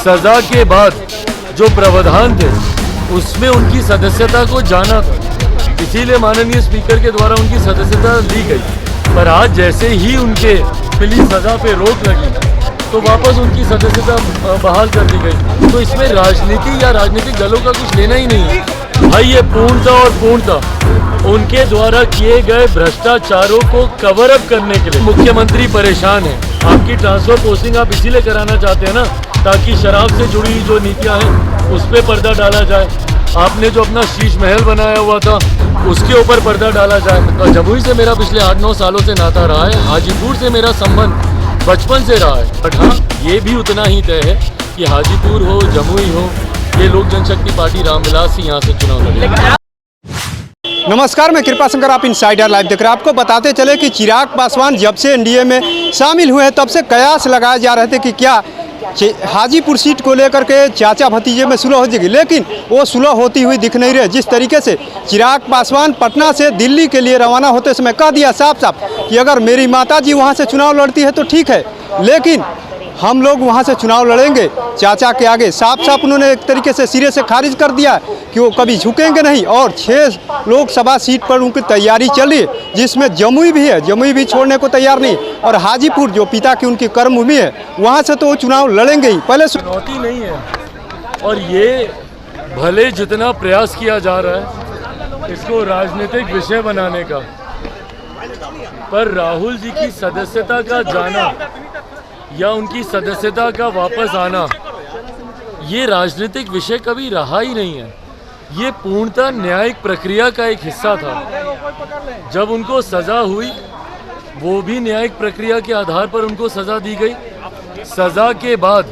सजा के बाद जो प्रावधान थे उसमें उनकी सदस्यता को जाना था, इसीलिए माननीय स्पीकर के द्वारा उनकी सदस्यता ली गई। पर आज जैसे ही उनके मिली सजा पे रोक लगी तो वापस उनकी सदस्यता बहाल कर दी गई। तो इसमें राजनीति या राजनीतिक दलों का कुछ लेना ही नहीं है भाई। ये पूर्णतः और पूर्णतः उनके द्वारा किए गए भ्रष्टाचारों को कवर अप करने के लिए मुख्यमंत्री परेशान है। आपकी ट्रांसफर पोस्टिंग आप इसीलिए कराना चाहते हैं ना, ताकि शराब से जुड़ी जो नीतियां हैं उस पर पर्दा डाला जाए। आपने जो अपना शीश महल बनाया हुआ था उसके ऊपर पर्दा डाला जाए। और जमुई से मेरा पिछले 8-9 सालों से नाता रहा है, हाजीपुर से मेरा संबंध बचपन से रहा है। बट हाँ, ये भी उतना ही तय है कि हाजीपुर हो, जमुई हो, ये लोक जनशक्ति पार्टी रामविलास ही यहाँ से चुनाव लड़ेगा। नमस्कार, मैं कृपा शंकर, आप इनसाइडर लाइव देख रहे हैं। आपको बताते चले कि चिराग पासवान जब से एनडीए में शामिल हुए हैं तब से कयास लगाए जा रहे थे कि क्या हाजीपुर सीट को लेकर के चाचा भतीजे में सुलह हो जाएगी, लेकिन वो सुलह होती हुई दिख नहीं रही। जिस तरीके से चिराग पासवान पटना से दिल्ली के लिए रवाना होते समय कह दिया साफ साफ कि अगर मेरी माताजी वहाँ से चुनाव लड़ती है तो ठीक है, लेकिन हम लोग वहाँ से चुनाव लड़ेंगे चाचा के आगे। साफ साफ उन्होंने एक तरीके से सिरे से खारिज कर दिया कि वो कभी झुकेंगे नहीं। और 6 लोकसभा सीट पर उनकी तैयारी चल रही है, जिसमें जमुई भी है, जमुई भी छोड़ने को तैयार नहीं। और हाजीपुर जो पिता की उनकी कर्मभूमि है, वहाँ से तो वो चुनाव लड़ेंगे ही। पहले चुनौती नहीं है, और ये भले जितना प्रयास किया जा रहा है इसको राजनीतिक विषय बनाने का, पर राहुल जी की सदस्यता का जाना या उनकी सदस्यता का वापस आना ये राजनीतिक विषय कभी रहा ही नहीं है। ये पूर्णतः न्यायिक प्रक्रिया का एक हिस्सा था। जब उनको सज़ा हुई वो भी न्यायिक प्रक्रिया के आधार पर उनको सज़ा दी गई। सज़ा के बाद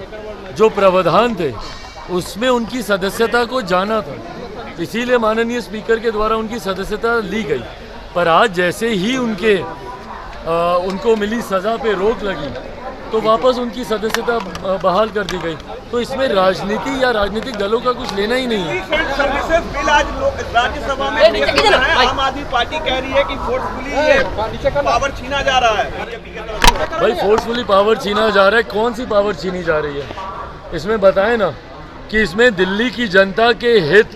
जो प्रावधान थे उसमें उनकी सदस्यता को जाना था, इसीलिए माननीय स्पीकर के द्वारा उनकी सदस्यता ली गई। पर आज जैसे ही उनको मिली सज़ा पे रोक लगी तो वापस उनकी सदस्यता बहाल कर दी गई। तो इसमें राजनीति या राजनीतिक दलों का कुछ लेना ही नहीं है। सर्विसेज बिल आज राज्यसभा में पेश किया है। आम आदमी पार्टी कह रही है कि फोर्सफुली पावर छीना जा रहा है। भाई फोर्सफुली पावर छीना जा रहा है, कौन सी पावर छीनी जा रही है? इसमें बताएं ना कि इसमें दिल्ली की जनता के हित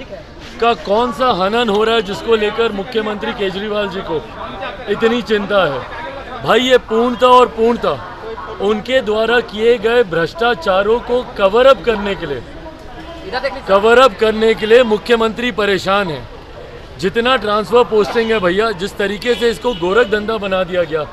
का कौन सा हनन हो रहा है जिसको लेकर मुख्यमंत्री केजरीवाल जी को इतनी चिंता है। भाई ये पूर्णतः और पूर्णतः उनके द्वारा किए गए भ्रष्टाचारों को कवर अप करने के लिए मुख्यमंत्री परेशान है। जितना ट्रांसफर पोस्टिंग है भैया, जिस तरीके से इसको गोरख धंधा बना दिया गया,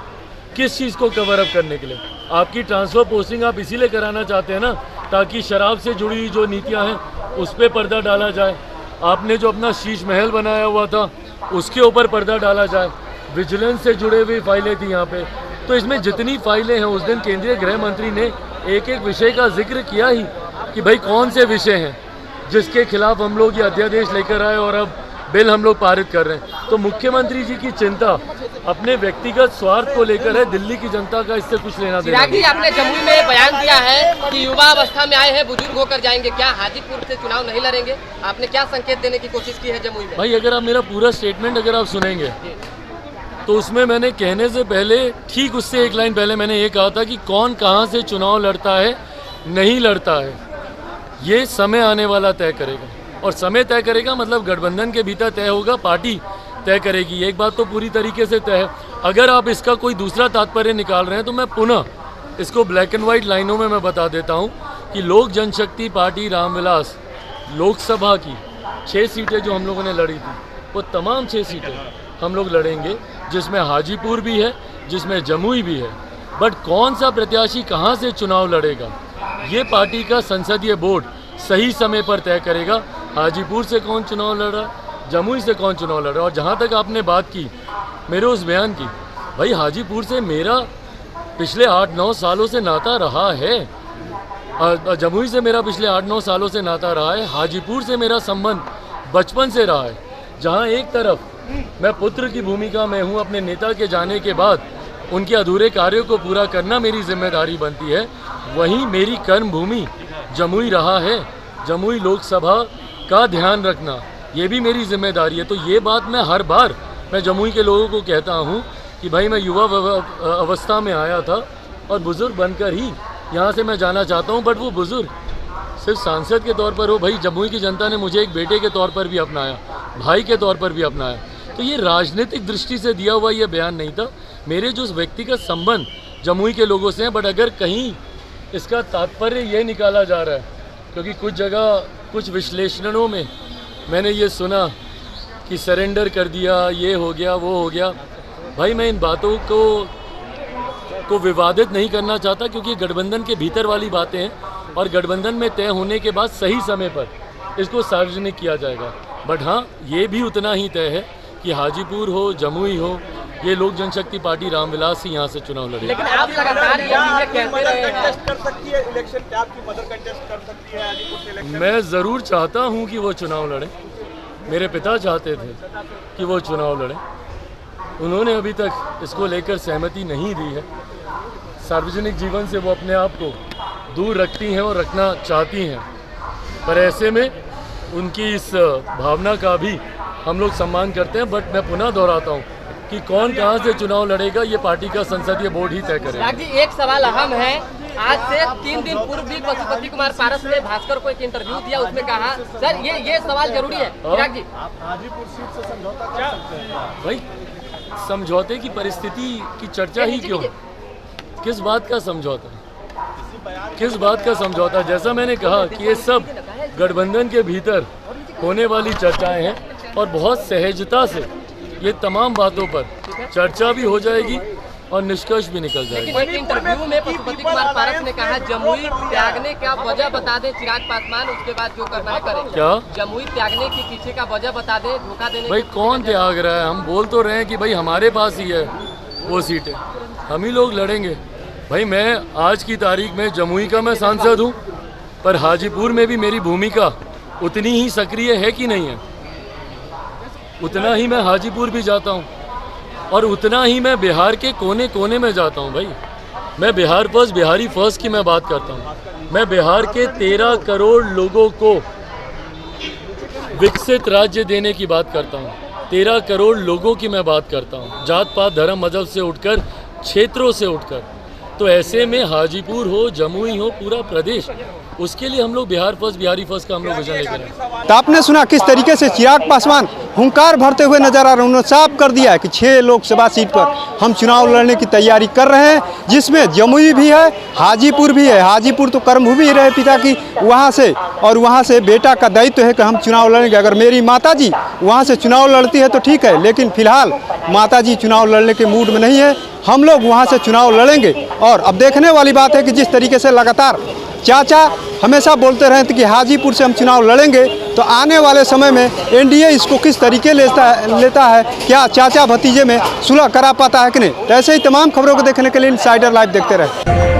किस चीज़ को कवर अप करने के लिए? आपकी ट्रांसफर पोस्टिंग आप इसीलिए कराना चाहते हैं ना, ताकि शराब से जुड़ी जो नीतियां हैं उस पर पर्दा डाला जाए। आपने जो अपना शीश महल बनाया हुआ था उसके ऊपर पर्दा डाला जाए। विजिलेंस से जुड़े हुई फाइलें थी यहाँ पे। तो इसमें जितनी फाइलें हैं, उस दिन केंद्रीय गृह मंत्री ने एक एक विषय का जिक्र किया ही कि भाई कौन से विषय हैं जिसके खिलाफ हम लोग ये अध्यादेश लेकर आए और अब बिल हम लोग पारित कर रहे हैं। तो मुख्यमंत्री जी की चिंता अपने व्यक्तिगत स्वार्थ को लेकर है, दिल्ली की जनता का इससे कुछ लेना देना नहीं। आपने जमुई में बयान दिया है कि युवा अवस्था में आए हैं, बुजुर्ग होकर जाएंगे, क्या हाजीपुर से चुनाव नहीं लड़ेंगे? आपने क्या संकेत देने की कोशिश की है जमुई में? भाई अगर आप मेरा पूरा स्टेटमेंट अगर आप सुनेंगे तो उसमें मैंने कहने से पहले, ठीक उससे एक लाइन पहले मैंने ये कहा था कि कौन कहाँ से चुनाव लड़ता है, नहीं लड़ता है, ये समय आने वाला तय करेगा। और समय तय करेगा मतलब गठबंधन के भीतर तय होगा, पार्टी तय करेगी। एक बात तो पूरी तरीके से तय है। अगर आप इसका कोई दूसरा तात्पर्य निकाल रहे हैं तो मैं पुनः इसको ब्लैक एंड वाइट लाइनों में मैं बता देता हूँ कि लोक जनशक्ति पार्टी रामविलास लोकसभा की 6 सीटें जो हम लोगों ने लड़ी थी, वो तमाम 6 सीटें हम लोग लड़ेंगे, जिसमें हाजीपुर भी है, जिसमें जमुई भी है। बट कौन सा प्रत्याशी कहाँ से चुनाव लड़ेगा ये पार्टी का संसदीय बोर्ड सही समय पर तय करेगा। हाजीपुर से कौन चुनाव लड़ रहा, जमुई से कौन चुनाव लड़ रहा। और जहाँ तक आपने बात की मेरे उस बयान की, भाई हाजीपुर से मेरा पिछले 8-9 सालों से नाता रहा है, जमुई से मेरा पिछले 8-9 सालों से नाता रहा है, हाजीपुर से मेरा संबंध बचपन से रहा है। जहाँ एक तरफ मैं पुत्र की भूमिका में हूँ, अपने नेता के जाने के बाद उनके अधूरे कार्यों को पूरा करना मेरी जिम्मेदारी बनती है, वहीं मेरी कर्म भूमि जमुई रहा है। जमुई लोकसभा का ध्यान रखना ये भी मेरी जिम्मेदारी है। तो ये बात मैं हर बार मैं जमुई के लोगों को कहता हूँ कि भाई मैं युवा अवस्था में आया था और बुज़ुर्ग बनकर ही यहाँ से मैं जाना चाहता हूँ। बट वो बुज़ुर्ग सिर्फ सांसद के तौर पर हो, भाई जमुई की जनता ने मुझे एक बेटे के तौर पर भी अपनाया, भाई के तौर पर भी अपनाया। तो ये राजनीतिक दृष्टि से दिया हुआ ये बयान नहीं था। मेरे जो व्यक्तिगत संबंध जमुई के लोगों से हैं, बट अगर कहीं इसका तात्पर्य ये निकाला जा रहा है, क्योंकि कुछ जगह कुछ विश्लेषणों में मैंने ये सुना कि सरेंडर कर दिया, ये हो गया, वो हो गया। भाई मैं इन बातों को विवादित नहीं करना चाहता, क्योंकि गठबंधन के भीतर वाली बातें हैं और गठबंधन में तय होने के बाद सही समय पर इसको सार्वजनिक किया जाएगा। बट हाँ, ये भी उतना ही तय है कि हाजीपुर हो, जमुई हो, ये लोक जनशक्ति पार्टी रामविलास ही यहाँ से चुनाव लड़ेगी। लेकिन आप लगातार ये चीजें कहते रहे हैं। कंटेस्ट कर सकती है इलेक्शन, क्या आपकी मदर कंटेस्ट कर सकती है हाजीपुर से इलेक्शन? मैं ज़रूर चाहता हूँ कि वो चुनाव लड़े। मेरे पिता चाहते थे कि वो चुनाव लड़े, उन्होंने अभी तक इसको लेकर सहमति नहीं दी है। सार्वजनिक जीवन से वो अपने आप को दूर रखती हैं और रखना चाहती हैं, पर ऐसे में उनकी इस भावना का भी हम लोग सम्मान करते हैं। बट मैं पुनः दोहराता हूँ कि कौन कहाँ से चुनाव लड़ेगा ये पार्टी का संसदीय बोर्ड ही तय करेगा। चिराग जी, एक सवाल अहम है। आज से 3 दिन पूर्व भी पशुपति कुमार पारस ने भास्कर को एक इंटरव्यू दिया, उसमें कहा, सर ये सवाल जरूरी है चिराग जी। हाजीपुर सीट से समझौता कर सकते हैं भाई समझौते की परिस्थिति की चर्चा ही क्यों? किस बात का समझौता, किस बात का समझौता? जैसा मैंने कहा कि ये सब गठबंधन के भीतर होने वाली चर्चाएं हैं और बहुत सहजता से ये तमाम बातों पर चर्चा भी हो जाएगी और निष्कर्ष भी निकल जाएगी। लेकिन एक इंटरव्यू में पशुपति कुमार पारस ने कहा, जमुई त्यागने का वजह बता दें चिराग पासवान, उसके बाद जो करना है करें। क्या जमुई त्यागने के पीछे का वजह बता दें, धोखा देने भाई कौन त्याग रहा है? हम बोल तो रहे हैं कि भाई हमारे पास ही है वो सीटें, हम ही लोग लड़ेंगे। भाई मैं आज की तारीख में जमुई का मैं सांसद हूँ, पर हाजीपुर में भी मेरी भूमिका उतनी ही सक्रिय है कि नहीं है? उतना ही मैं हाजीपुर भी जाता हूँ और उतना ही मैं बिहार के कोने कोने में जाता हूँ। भाई मैं बिहार फर्स्ट, बिहारी फर्स्ट की मैं बात करता हूँ। मैं बिहार के 13 करोड़ लोगों को विकसित राज्य देने की बात करता हूँ। 13 करोड़ लोगों की मैं बात करता हूँ, जात पात धर्म मजहब से उठकर, क्षेत्रों से उठकर। तो ऐसे में हाजीपुर हो, जमुई हो, पूरा प्रदेश, उसके लिए हम लोग बिहार फर्स्ट, बिहारी फर्स्ट का हम लोग विजन लेकर आए। तो आपने सुना किस तरीके से चिराग पासवान हुंकार भरते हुए नजर आ रहे हैं। उन्होंने साफ कर दिया है कि 6 लोकसभा सीट पर हम चुनाव लड़ने की तैयारी कर रहे हैं, जिसमें जमुई भी है, हाजीपुर भी है। हाजीपुर तो कर्मभूमि रहे पिता की, वहाँ से और वहाँ से बेटा का दायित्व है कि हम चुनाव लड़ेंगे। अगर मेरी माताजी वहाँ से चुनाव लड़ती है तो ठीक है, लेकिन फिलहाल माताजी चुनाव लड़ने के मूड में नहीं है। हम लोग वहाँ से चुनाव लड़ेंगे। और अब देखने वाली बात है कि जिस तरीके से लगातार चाचा हमेशा बोलते रहे थे कि हाजीपुर से हम चुनाव लड़ेंगे, तो आने वाले समय में एनडीए इसको किस तरीके लेता है, क्या चाचा भतीजे में सुलह करा पाता है कि नहीं। तो ऐसे ही तमाम खबरों को देखने के लिए इनसाइडर लाइव देखते रहे।